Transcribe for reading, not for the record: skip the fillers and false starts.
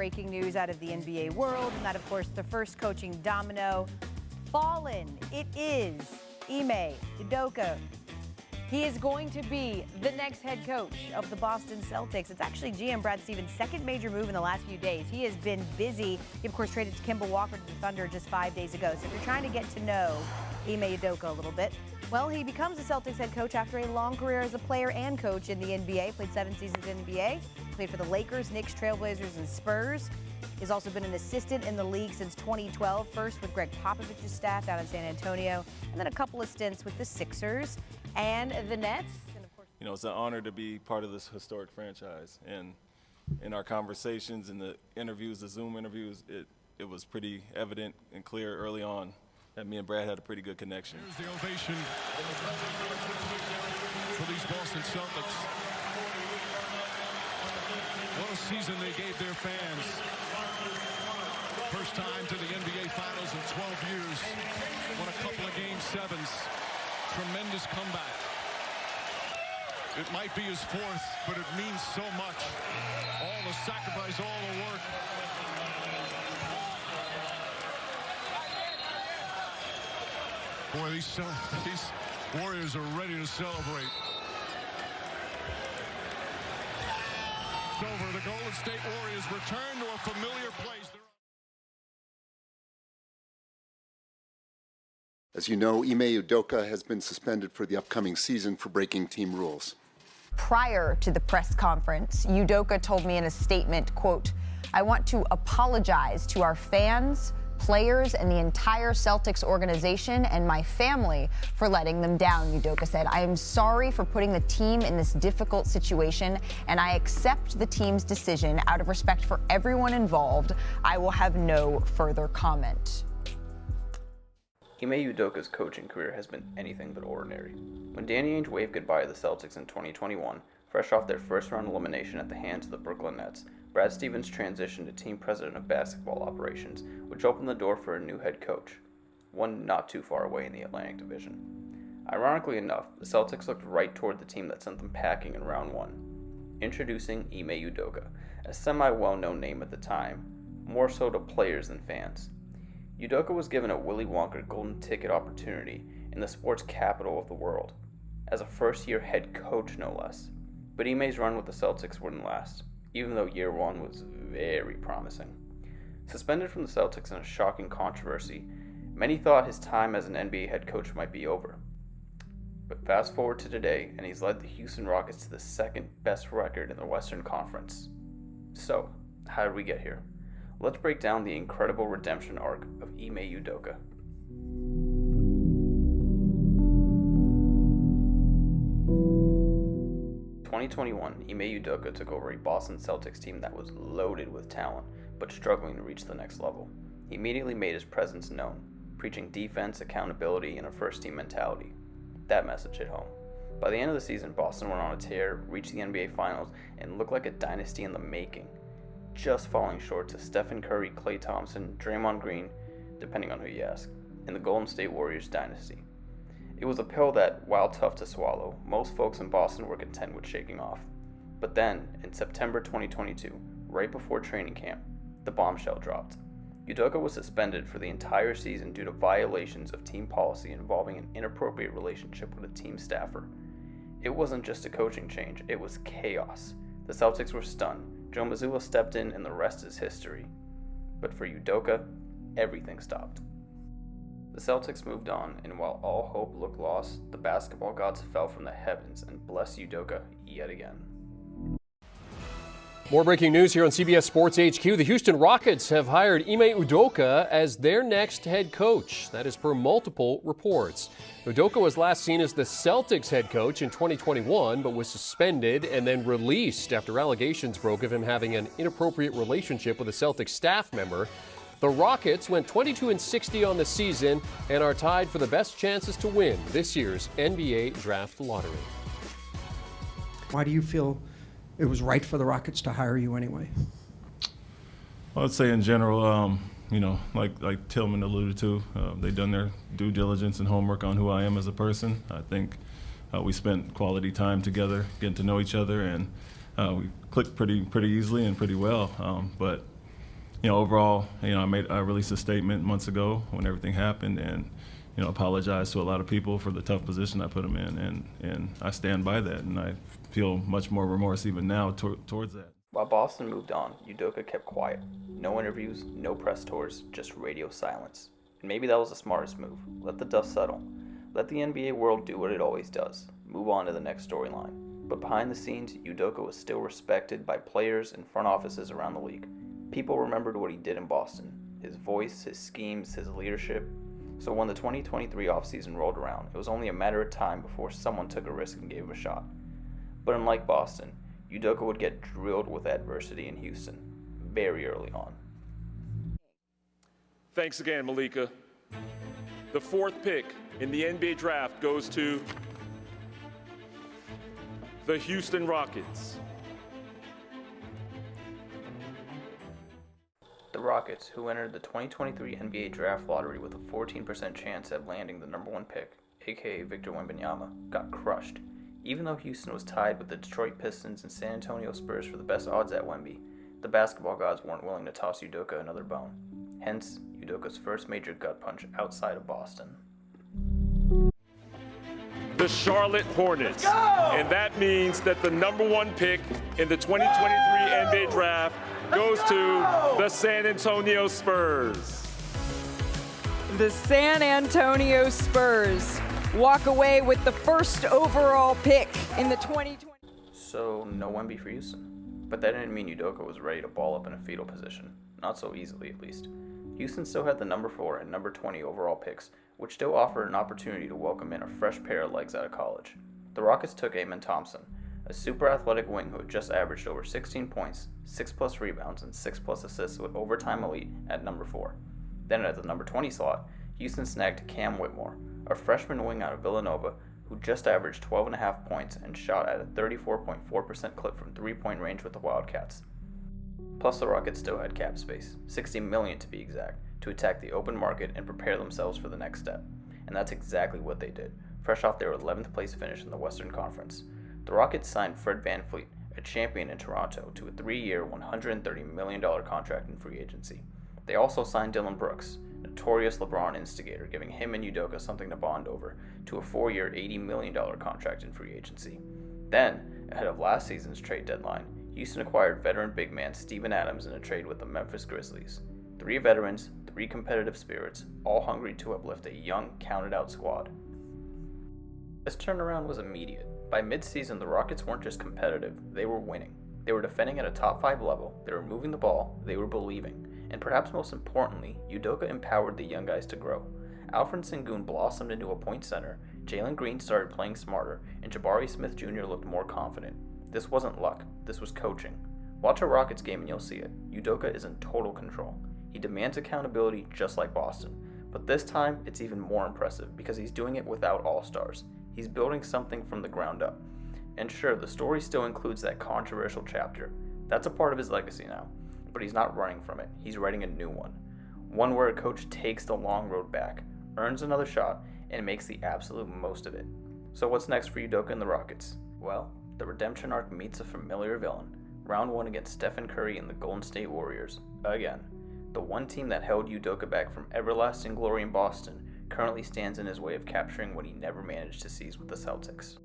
breaking news out of the NBA world, and that, of course, the first coaching domino fallen. It is Ime Udoka. He is going to be the next head coach of the Boston Celtics. It's actually GM Brad Stevens' second major move in the last few days. He has been busy. He, of course, traded Kemba Walker to the Thunder just 5 days ago. So if you're trying to get to know Ime Udoka a little bit, well, he becomes the Celtics head coach after a long career as a player and coach in the NBA. Played 7 seasons in the NBA. Played for the Lakers, Knicks, Trailblazers, and Spurs. He's also been an assistant in the league since 2012, first with Greg Popovich's staff down in San Antonio, and then a couple of stints with the Sixers and the Nets. And of course, you know, it's an honor to be part of this historic franchise. And in our conversations, in the interviews, the Zoom interviews, it was pretty evident and clear early on that me and Brad had a pretty good connection. Here's the ovation for these Boston Celtics. What a season they gave their fans. First time to the NBA Finals in 12 years. Won a couple of Game 7s. Tremendous comeback. It might be his fourth, but it means so much. All the sacrifice, all the work. Boy, these Warriors are ready to celebrate. It's over. The Golden State Warriors return to a familiar place. As you know, Ime Udoka has been suspended for the upcoming season for breaking team rules. Prior to the press conference, Udoka told me in a statement, quote, "I want to apologize to our fans, players, and the entire Celtics organization and my family for letting them down," Udoka said. "I am sorry for putting the team in this difficult situation, and I accept the team's decision out of respect for everyone involved. I will have no further comment." Ime Udoka's coaching career has been anything but ordinary. When Danny Ainge waved goodbye to the Celtics in 2021, fresh off their first-round elimination at the hands of the Brooklyn Nets, Brad Stevens transitioned to team president of basketball operations, which opened the door for a new head coach, one not too far away in the Atlantic Division. Ironically enough, the Celtics looked right toward the team that sent them packing in round one. Introducing Ime Udoka, a semi-well-known name at the time, more so to players than fans. Udoka was given a Willy Wonka golden ticket opportunity in the sports capital of the world, as a first-year head coach no less. But Ime's run with the Celtics wouldn't last, even though year one was very promising. Suspended from the Celtics in a shocking controversy, many thought his time as an NBA head coach might be over. But fast forward to today, and he's led the Houston Rockets to the second best record in the Western Conference. So, how did we get here? Let's break down the incredible redemption arc of Ime Udoka. 2021, Ime Udoka took over a Boston Celtics team that was loaded with talent, but struggling to reach the next level. He immediately made his presence known, preaching defense, accountability, and a first-team mentality. That message hit home. By the end of the season, Boston went on a tear, reached the NBA Finals, and looked like a dynasty in the making, just falling short to Stephen Curry, Klay Thompson, Draymond Green, depending on who you ask, in the Golden State Warriors dynasty. It was a pill that, while tough to swallow, most folks in Boston were content with shaking off. But then, in September 2022, right before training camp, the bombshell dropped. Udoka was suspended for the entire season due to violations of team policy involving an inappropriate relationship with a team staffer. It wasn't just a coaching change, it was chaos. The Celtics were stunned. Joe Mazzulla stepped in, and the rest is history. But for Udoka, everything stopped. The Celtics moved on, and while all hope looked lost, the basketball gods fell from the heavens and blessed Udoka yet again. More breaking news here on CBS Sports HQ. The Houston Rockets have hired Ime Udoka as their next head coach. That is per multiple reports. Udoka was last seen as the Celtics head coach in 2021, but was suspended and then released after allegations broke of him having an inappropriate relationship with a Celtics staff member. The Rockets went 22-60 on the season and are tied for the best chances to win this year's NBA Draft Lottery. Why do you feel it was right for the Rockets to hire you anyway? Well, I'd say in general, like Tillman alluded to, they've done their due diligence and homework on who I am as a person. I think we spent quality time together, getting to know each other, and we clicked pretty easily and pretty well. But overall, I released a statement months ago when everything happened, and apologized to a lot of people for the tough position I put them in, and I stand by that, and I feel much more remorse even now towards that. While Boston moved on, Udoka kept quiet. No interviews, no press tours, just radio silence. And maybe that was the smartest move. Let the dust settle. Let the NBA world do what it always does. Move on to the next storyline. But behind the scenes, Udoka was still respected by players and front offices around the league. People remembered what he did in Boston. His voice, his schemes, his leadership. So when the 2023 offseason rolled around, it was only a matter of time before someone took a risk and gave him a shot. But unlike Boston, Udoka would get drilled with adversity in Houston very early on. Thanks again, Malika. The 4th pick in the NBA draft goes to the Houston Rockets. The Rockets, who entered the 2023 NBA draft lottery with a 14% chance at landing the #1 pick, aka Victor Wembanyama, got crushed. Even though Houston was tied with the Detroit Pistons and San Antonio Spurs for the best odds at Wemby, the basketball gods weren't willing to toss Udoka another bone. Hence, Udoka's first major gut punch outside of Boston. The Charlotte Hornets. And that means that the #1 pick in the 2023 NBA draft goes to the San Antonio Spurs. The San Antonio Spurs walk away with the first overall pick in the 2020. So, no Wemby for Houston. But that didn't mean Udoka was ready to ball up in a fetal position. Not so easily, at least. Houston still had the #4 and #20 overall picks, which still offered an opportunity to welcome in a fresh pair of legs out of college. The Rockets took Amen Thompson, a super athletic wing who had just averaged over 16 points, 6+ rebounds, and 6+ assists with overtime elite at #4. Then at the #20 slot, Houston snagged Cam Whitmore, a freshman wing out of Villanova who just averaged 12.5 points and shot at a 34.4% clip from three-point range with the Wildcats. Plus, the Rockets still had cap space, $60 million to be exact, to attack the open market and prepare themselves for the next step. And that's exactly what they did, fresh off their 11th place finish in the Western Conference. The Rockets signed Fred VanVleet, a champion in Toronto, to a 3-year, $130 million contract in free agency. They also signed Dylan Brooks, notorious LeBron instigator, giving him and Udoka something to bond over, to a 4-year, $80 million contract in free agency. Then, ahead of last season's trade deadline, Houston acquired veteran big man Steven Adams in a trade with the Memphis Grizzlies. 3 veterans, 3 competitive spirits, all hungry to uplift a young, counted-out squad. This turnaround was immediate. By mid-season, the Rockets weren't just competitive, they were winning. They were defending at a top 5 level, they were moving the ball, they were believing. And perhaps most importantly, Udoka empowered the young guys to grow. Alfred Sengun blossomed into a point center, Jalen Green started playing smarter, and Jabari Smith Jr. looked more confident. This wasn't luck, this was coaching. Watch a Rockets game and you'll see it. Udoka is in total control. He demands accountability just like Boston. But this time, it's even more impressive because he's doing it without all-stars. He's building something from the ground up. And sure, the story still includes that controversial chapter. That's a part of his legacy now. But he's not running from it. He's writing a new one. One where a coach takes the long road back, earns another shot, and makes the absolute most of it. So what's next for Udoka and the Rockets? Well, the redemption arc meets a familiar villain. Round 1 against Stephen Curry and the Golden State Warriors. Again. The one team that held Udoka back from everlasting glory in Boston currently stands in his way of capturing what he never managed to seize with the Celtics.